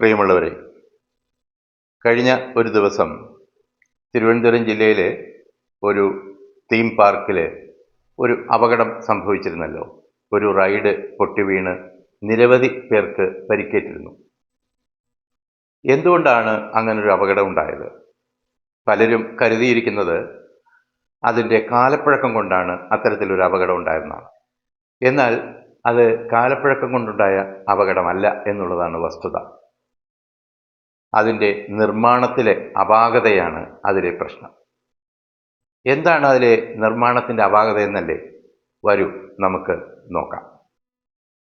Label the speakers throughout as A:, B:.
A: പ്രിയമുള്ളവരെ, കഴിഞ്ഞ ഒരു ദിവസം തിരുവനന്തപുരം ജില്ലയിലെ ഒരു തീം പാർക്കിൽ ഒരു അപകടം സംഭവിച്ചിരുന്നല്ലോ. ഒരു റൈഡ് പൊട്ടിവീണ് നിരവധി പേർക്ക് പരിക്കേറ്റിരുന്നു. എന്തുകൊണ്ടാണ് അങ്ങനൊരു അപകടം ഉണ്ടായത്? പലരും കരുതിയിരിക്കുന്നത് അതിൻ്റെ കാലപ്പഴക്കം കൊണ്ടാണ് അത്തരത്തിലൊരു അപകടം ഉണ്ടായതെന്നാണ്. എന്നാൽ അത് കാലപ്പഴക്കം കൊണ്ടുണ്ടായ അപകടമല്ല എന്നുള്ളതാണ് വസ്തുത. അതിൻ്റെ നിർമ്മാണത്തിലെ അപാകതയാണ് അതിലെ പ്രശ്നം. എന്താണ് അതിലെ നിർമ്മാണത്തിൻ്റെ അപാകത എന്നല്ലേ? വരൂ നമുക്ക് നോക്കാം.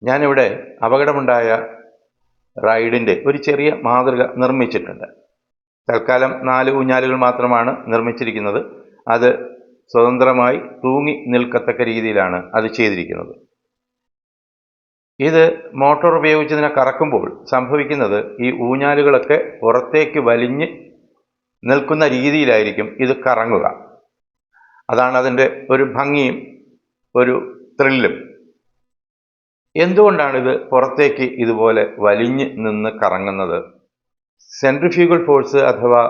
A: ഞാനിവിടെ അപകടമുണ്ടായ റൈഡിൻ്റെ ഒരു ചെറിയ മാതൃക നിർമ്മിച്ചിട്ടുണ്ട്. തൽക്കാലം 4 ഊഞ്ഞാലുകൾ മാത്രമാണ് നിർമ്മിച്ചിരിക്കുന്നത്. അത് സ്വതന്ത്രമായി തൂങ്ങി നിൽക്കത്തക്ക രീതിയിലാണ് അത് ചെയ്തിരിക്കുന്നത്. ഇത് മോട്ടോർ ഉപയോഗിച്ചതിനെ കറക്കുമ്പോൾ സംഭവിക്കുന്നത് ഈ ഊഞ്ഞാലുകളൊക്കെ പുറത്തേക്ക് വലിഞ്ഞ് നിൽക്കുന്ന രീതിയിലായിരിക്കും ഇത് കറങ്ങുക. അതാണ് അതിൻ്റെ ഒരു ഭംഗിയും ഒരു ത്രില്ലും. എന്തുകൊണ്ടാണിത് പുറത്തേക്ക് ഇതുപോലെ വലിഞ്ഞ് നിന്ന് കറങ്ങുന്നത്? സെൻട്രിഫ്യൂഗൽ ഫോഴ്സ് അഥവാ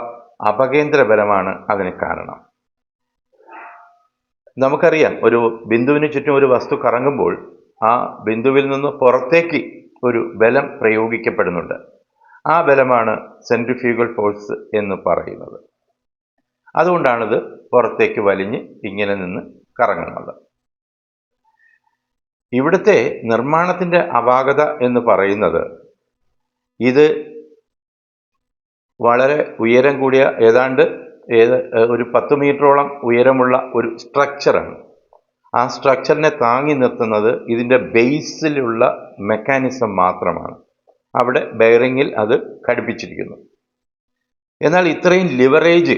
A: അപകേന്ദ്ര ബലമാണ് അതിന് കാരണം. നമുക്കറിയാം, ഒരു ബിന്ദുവിന് ചുറ്റും ഒരു വസ്തു കറങ്ങുമ്പോൾ ആ ബിന്ദുവിൽ നിന്ന് പുറത്തേക്ക് ഒരു ബലം പ്രയോഗിക്കപ്പെടുന്നുണ്ട്. ആ ബലമാണ് സെൻട്രിഫ്യൂഗൽ ഫോഴ്സ് എന്ന് പറയുന്നത്. അതുകൊണ്ടാണിത് പുറത്തേക്ക് വലിഞ്ഞ് ഇങ്ങനെ നിന്ന് കറങ്ങുന്നത്. ഇവിടുത്തെ നിർമ്മാണത്തിൻ്റെ അപാകത എന്ന് പറയുന്നത് ഇത് വളരെ ഉയരം കൂടിയ ഒരു 10 മീറ്ററോളം ഉയരമുള്ള ഒരു സ്ട്രക്ചറാണ്. ആ സ്ട്രക്ചറിനെ താങ്ങി നിർത്തുന്നത് ഇതിൻ്റെ ബേസിലുള്ള മെക്കാനിസം മാത്രമാണ്. അവിടെ ബെയറിങ്ങിൽ അത് ഘടിപ്പിച്ചിരിക്കുന്നു. എന്നാൽ ഇത്രയും ലിവറേജ്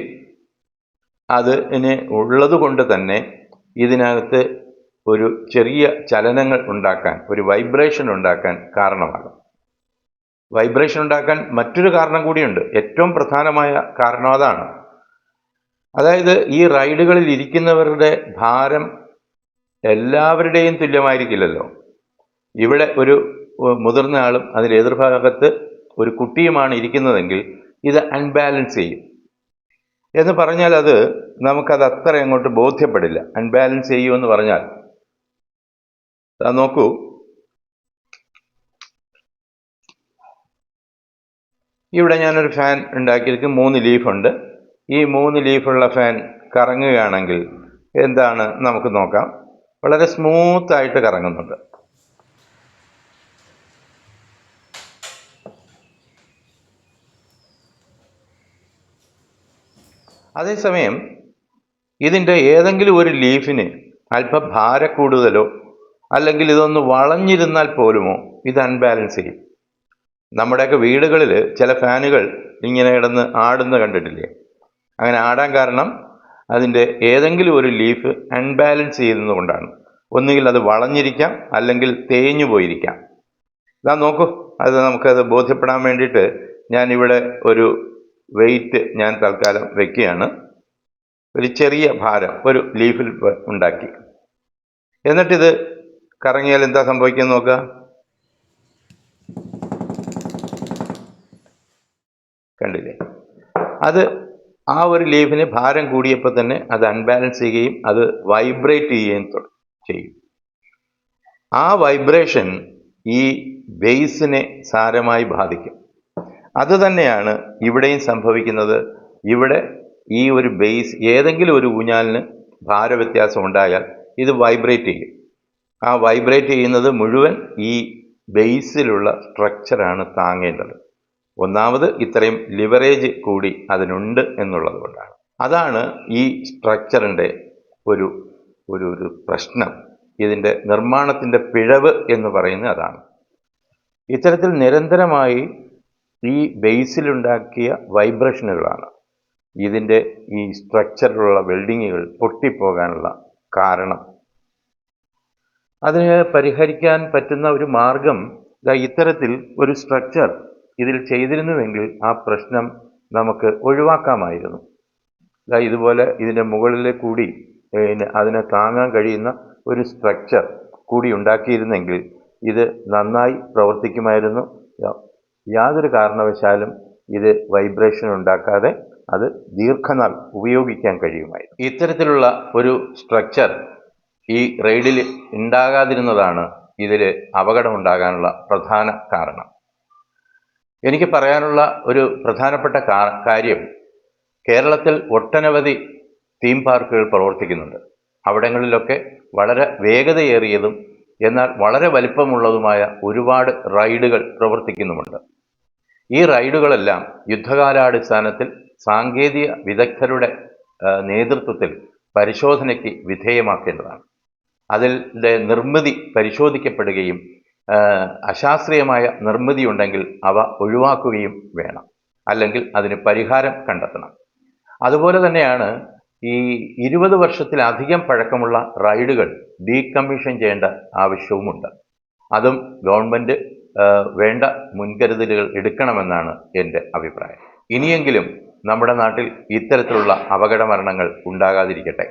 A: അതിന് ഉള്ളത് കൊണ്ട് തന്നെ ഇതിനകത്ത് ഒരു ചെറിയ ചലനങ്ങൾ ഉണ്ടാക്കാൻ, ഒരു വൈബ്രേഷൻ ഉണ്ടാക്കാൻ കാരണമാകും. വൈബ്രേഷൻ ഉണ്ടാക്കാൻ മറ്റൊരു കാരണം കൂടിയുണ്ട്. ഏറ്റവും പ്രധാനമായ കാരണം അതാണ്. അതായത് ഈ റൈഡുകളിൽ ഇരിക്കുന്നവരുടെ ഭാരം എല്ലാവരുടെയും തുല്യമായിരിക്കില്ലല്ലോ. ഇവിടെ ഒരു മുതിർന്ന ആളും അതിൽ എതിർഭാഗത്ത് ഒരു കുട്ടിയുമാണ് ഇരിക്കുന്നതെങ്കിൽ ഇത് അൺബാലൻസ് ചെയ്യും. എന്ന് പറഞ്ഞാൽ നമുക്കത് അത്ര അങ്ങോട്ട് ബോധ്യപ്പെടില്ല. അൺബാലൻസ് ചെയ്യുമെന്ന് പറഞ്ഞാൽ നോക്കൂ, ഇവിടെ ഞാനൊരു ഫാൻ ഉണ്ടാക്കിയിരിക്കും. 3 ലീഫുണ്ട്. ഈ 3 ലീഫുള്ള ഫാൻ കറങ്ങുകയാണെങ്കിൽ എന്താണ് നമുക്ക് നോക്കാം. വളരെ സ്മൂത്തായിട്ട് കറങ്ങുന്നുണ്ട്. അതേസമയം ഇതിൻ്റെ ഏതെങ്കിലും ഒരു ലീഫിന് അല്പം ഭാരക്കൂടുതലോ അല്ലെങ്കിൽ ഇതൊന്ന് വളഞ്ഞിരുന്നാൽ പോലുമോ ഇത് അൺബാലൻസ് ചെയ്യും. നമ്മുടെയൊക്കെ വീടുകളിൽ ചില ഫാനുകൾ ഇങ്ങനെ കിടന്ന് ആടുന്ന കണ്ടിട്ടില്ലേ? അങ്ങനെ ആടാൻ കാരണം അതിൻ്റെ ഏതെങ്കിലും ഒരു ലീഫ് അൺബാലൻസ് ചെയ്യുന്നത് കൊണ്ടാണ്. ഒന്നുകിൽ അത് വളഞ്ഞിരിക്കാം, അല്ലെങ്കിൽ തേഞ്ഞു പോയിരിക്കാം. നോക്കൂ, നമുക്കത് ബോധ്യപ്പെടാൻ വേണ്ടിയിട്ട് ഞാനിവിടെ ഒരു വെയിറ്റ് ഞാൻ തൽക്കാലം വയ്ക്കുകയാണ്. ഒരു ചെറിയ ഭാരം ഒരു ലീഫിൽ ഉണ്ടാക്കി. എന്നിട്ടിത് കറങ്ങിയാൽ എന്താ സംഭവിക്കുന്നത് നോക്കുക. കണ്ടില്ലേ? ആ ഒരു ലീഫിന് ഭാരം കൂടിയപ്പോൾ തന്നെ അത് അൺബാലൻസ് ചെയ്യുകയും അത് വൈബ്രേറ്റ് ചെയ്യുകയും ചെയ്യും. ആ വൈബ്രേഷൻ ഈ ബേസിനെ സാരമായി ബാധിക്കും. അതുതന്നെയാണ് ഇവിടെയും സംഭവിക്കുന്നത്. ഇവിടെ ഈ ഒരു ബേസ്, ഏതെങ്കിലും ഒരു ഊഞ്ഞാലിന് ഭാരവ്യത്യാസം ഉണ്ടായാൽ ഇത് വൈബ്രേറ്റ് ചെയ്യും. ആ വൈബ്രേറ്റ് ചെയ്യുന്നത് മുഴുവൻ ഈ ബേസിലുള്ള സ്ട്രക്ചറാണ് താങ്ങേണ്ടത്. ഒന്നാമത് ഇത്രയും ലിവറേജ് കൂടി അതിനുണ്ട് എന്നുള്ളത് കൊണ്ടാണ്. അതാണ് ഈ സ്ട്രക്ചറിൻ്റെ ഒരു പ്രശ്നം. ഇതിൻ്റെ നിർമ്മാണത്തിൻ്റെ പിഴവ് എന്ന് പറയുന്നത് അതാണ്. ഇത്തരത്തിൽ നിരന്തരമായി ഈ ബേസിലുണ്ടാക്കിയ വൈബ്രേഷനുകളാണ് ഇതിൻ്റെ ഈ സ്ട്രക്ചറിലുള്ള വെൽഡിങ്ങുകൾ പൊട്ടിപ്പോകാനുള്ള കാരണം. അതിന് പരിഹരിക്കാൻ പറ്റുന്ന ഒരു മാർഗം ഇത്തരത്തിൽ ഒരു സ്ട്രക്ചർ ഇതിൽ ചെയ്തിരുന്നുവെങ്കിൽ ആ പ്രശ്നം നമുക്ക് ഒഴിവാക്കാമായിരുന്നു. ഇതുപോലെ ഇതിൻ്റെ മുകളിലെ കൂടി അതിനെ താങ്ങാൻ കഴിയുന്ന ഒരു സ്ട്രക്ചർ കൂടി ഉണ്ടാക്കിയിരുന്നെങ്കിൽ ഇത് നന്നായി പ്രവർത്തിക്കുമായിരുന്നു. യാതൊരു കാരണവശാലും ഇത് വൈബ്രേഷൻ ഉണ്ടാക്കാതെ അത് ദീർഘനാൾ ഉപയോഗിക്കാൻ കഴിയുമായിരുന്നു. ഇത്തരത്തിലുള്ള ഒരു സ്ട്രക്ചർ ഈ റെയിലിൽ ഉണ്ടാകാതിരുന്നതാണ് ഇതിൽ അപകടമുണ്ടാകാനുള്ള പ്രധാന കാരണം. എനിക്ക് പറയാനുള്ള ഒരു പ്രധാനപ്പെട്ട കാര്യം, കേരളത്തിൽ ഒട്ടനവധി തീം പാർക്കുകൾ പ്രവർത്തിക്കുന്നുണ്ട്. അവിടങ്ങളിലൊക്കെ വളരെ വേഗതയേറിയതും എന്നാൽ വളരെ വലിപ്പമുള്ളതുമായ ഒരുപാട് റൈഡുകൾ പ്രവർത്തിക്കുന്നുമുണ്ട്. ഈ റൈഡുകളെല്ലാം യുദ്ധകാലാടിസ്ഥാനത്തിൽ സാങ്കേതിക വിദഗ്ധരുടെ നേതൃത്വത്തിൽ പരിശോധനയ്ക്ക് വിധേയമാക്കേണ്ടതാണ്. അതിൻ്റെ നിർമ്മിതി പരിശോധിക്കപ്പെടുകയും അശാസ്ത്രീയമായ നിർമ്മിതി ഉണ്ടെങ്കിൽ അവ ഒഴിവാക്കുകയും വേണം, അല്ലെങ്കിൽ അതിന് പരിഹാരം കണ്ടെത്തണം. അതുപോലെ തന്നെയാണ് ഈ 20 വർഷത്തിലധികം പഴക്കമുള്ള റൈഡുകൾ ഡീകമ്മീഷൻ ചെയ്യേണ്ട ആവശ്യവുമുണ്ട്. അതും ഗവൺമെൻറ് വേണ്ട മുൻകരുതലുകൾ എടുക്കണമെന്നാണ് എൻ്റെ അഭിപ്രായം. ഇനിയെങ്കിലും നമ്മുടെ നാട്ടിൽ ഇത്തരത്തിലുള്ള അപകട മരണങ്ങൾ ഉണ്ടാകാതിരിക്കട്ടെ.